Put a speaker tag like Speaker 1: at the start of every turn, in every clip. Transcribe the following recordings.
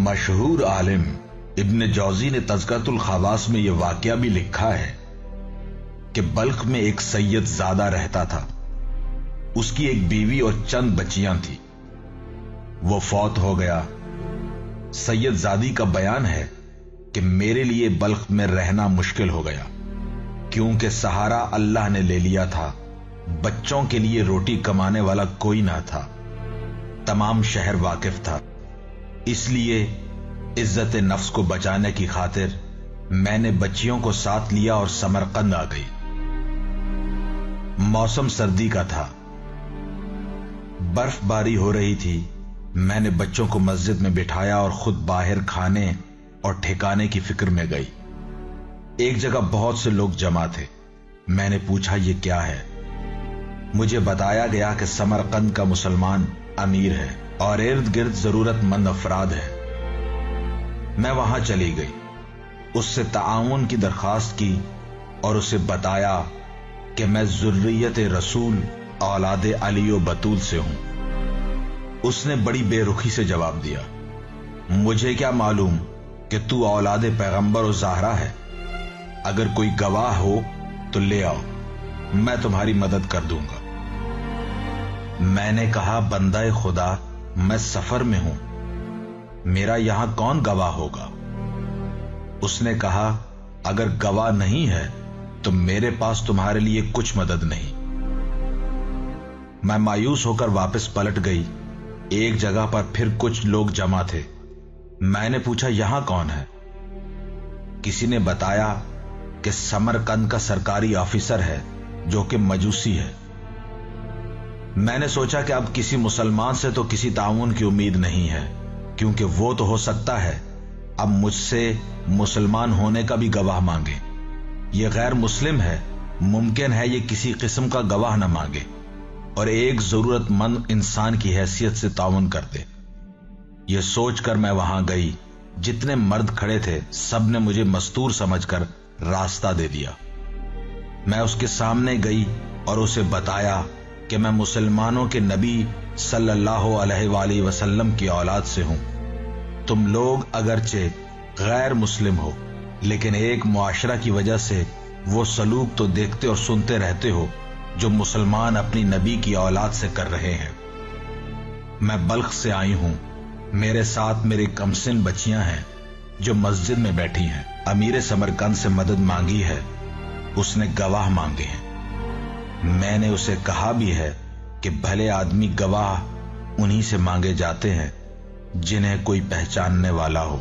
Speaker 1: مشہور عالم ابن جوزی نے تذکرۃ الخواص میں یہ واقعہ بھی لکھا ہے کہ بلخ میں ایک سید زادہ رہتا تھا. اس کی ایک بیوی اور چند بچیاں تھیں. وہ فوت ہو گیا. سید زادی کا بیان ہے کہ میرے لیے بلخ میں رہنا مشکل ہو گیا کیونکہ سہارا اللہ نے لے لیا تھا. بچوں کے لیے روٹی کمانے والا کوئی نہ تھا. تمام شہر واقف تھا. اس لیے عزت نفس کو بچانے کی خاطر میں نے بچیوں کو ساتھ لیا اور سمرقند آ گئی. موسم سردی کا تھا. برف باری ہو رہی تھی. میں نے بچوں کو مسجد میں بٹھایا اور خود باہر کھانے اور ٹھکانے کی فکر میں گئی. ایک جگہ بہت سے لوگ جمع تھے. میں نے پوچھا یہ کیا ہے؟ مجھے بتایا گیا کہ سمرقند کا مسلمان امیر ہے اور ارد گرد ضرورت مند افراد ہیں. میں وہاں چلی گئی. اس سے تعاون کی درخواست کی اور اسے بتایا کہ میں ذریت رسول اولاد علی و بطول سے ہوں. اس نے بڑی بے رخی سے جواب دیا، مجھے کیا معلوم کہ تو اولاد پیغمبر و زہرا ہے. اگر کوئی گواہ ہو تو لے آؤ، میں تمہاری مدد کر دوں گا. میں نے کہا بندہ خدا، میں سفر میں ہوں، میرا یہاں کون گواہ ہوگا؟ اس نے کہا اگر گواہ نہیں ہے تو میرے پاس تمہارے لیے کچھ مدد نہیں. میں مایوس ہو کر واپس پلٹ گئی. ایک جگہ پر پھر کچھ لوگ جمع تھے. میں نے پوچھا یہاں کون ہے؟ کسی نے بتایا کہ سمرقند کا سرکاری آفیسر ہے جو کہ مجوسی ہے. میں نے سوچا کہ اب کسی مسلمان سے تو کسی تعاون کی امید نہیں ہے کیونکہ وہ تو ہو سکتا ہے اب مجھ سے مسلمان ہونے کا بھی گواہ مانگے. یہ غیر مسلم ہے، ممکن ہے یہ کسی قسم کا گواہ نہ مانگے اور ایک ضرورت مند انسان کی حیثیت سے تعاون کر دے. یہ سوچ کر میں وہاں گئی. جتنے مرد کھڑے تھے سب نے مجھے مستور سمجھ کر راستہ دے دیا. میں اس کے سامنے گئی اور اسے بتایا کہ میں مسلمانوں کے نبی صلی اللہ علیہ وآلہ وسلم کی اولاد سے ہوں. تم لوگ اگرچہ غیر مسلم ہو لیکن ایک معاشرہ کی وجہ سے وہ سلوک تو دیکھتے اور سنتے رہتے ہو جو مسلمان اپنی نبی کی اولاد سے کر رہے ہیں. میں بلخ سے آئی ہوں. میرے ساتھ میری کمسن بچیاں ہیں جو مسجد میں بیٹھی ہیں. امیر سمرقند سے مدد مانگی ہے. اس نے گواہ مانگے ہیں. میں نے اسے کہا بھی ہے کہ بھلے آدمی گواہ انہی سے مانگے جاتے ہیں جنہیں کوئی پہچاننے والا ہو.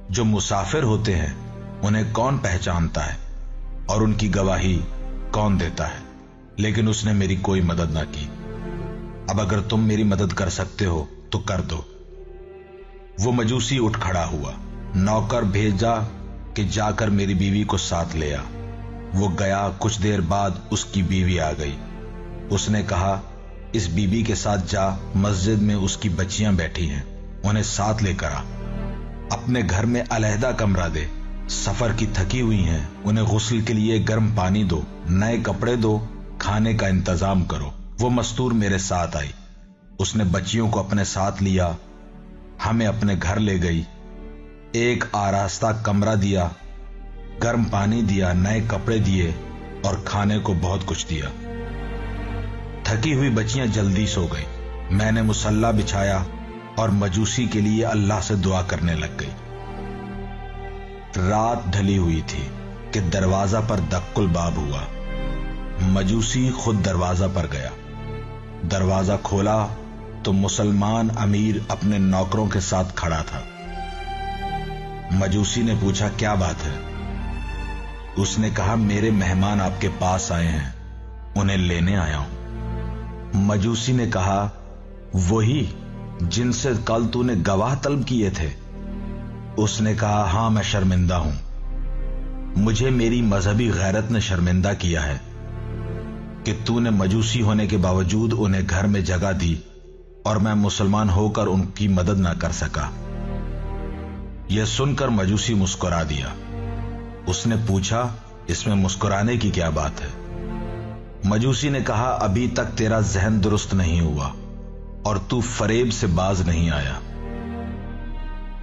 Speaker 1: جو مسافر ہوتے ہیں انہیں کون پہچانتا ہے اور ان کی گواہی کون دیتا ہے؟ لیکن اس نے میری کوئی مدد نہ کی. اب اگر تم میری مدد کر سکتے ہو تو کر دو. وہ مجوسی اٹھ کھڑا ہوا. نوکر بھیجا کہ جا کر میری بیوی کو ساتھ لے آ. وہ گیا. کچھ دیر بعد اس کی بیوی آ گئی. اس نے کہا اس بیوی کے ساتھ جا، مسجد میں اس کی بچیاں بیٹھی ہیں، انہیں ساتھ لے کر آ. اپنے گھر میں علیحدہ کمرہ دے. سفر کی تھکی ہوئی ہیں، انہیں غسل کے لیے گرم پانی دو، نئے کپڑے دو، کھانے کا انتظام کرو. وہ مستور میرے ساتھ آئی. اس نے بچیوں کو اپنے ساتھ لیا، ہمیں اپنے گھر لے گئی. ایک آراستہ کمرہ دیا، گرم پانی دیا، نئے کپڑے دیے اور کھانے کو بہت کچھ دیا. تھکی ہوئی بچیاں جلدی سو گئی. میں نے مصلی بچھایا اور مجوسی کے لیے اللہ سے دعا کرنے لگ گئی. رات ڈھلی ہوئی تھی کہ دروازہ پر دق الباب ہوا. مجوسی خود دروازہ پر گیا. دروازہ کھولا تو مسلمان امیر اپنے نوکروں کے ساتھ کھڑا تھا. مجوسی نے پوچھا کیا بات ہے؟ اس نے کہا میرے مہمان آپ کے پاس آئے ہیں، انہیں لینے آیا ہوں. مجوسی نے کہا وہی جن سے کل تو نے گواہ طلب کیے تھے؟ اس نے کہا ہاں میں شرمندہ ہوں. مجھے میری مذہبی غیرت نے شرمندہ کیا ہے کہ تو نے مجوسی ہونے کے باوجود انہیں گھر میں جگہ دی اور میں مسلمان ہو کر ان کی مدد نہ کر سکا. یہ سن کر مجوسی مسکرا دیا. اس نے پوچھا اس میں مسکرانے کی کیا بات ہے؟ مجوسی نے کہا ابھی تک تیرا ذہن درست نہیں ہوا اور تو فریب سے باز نہیں آیا.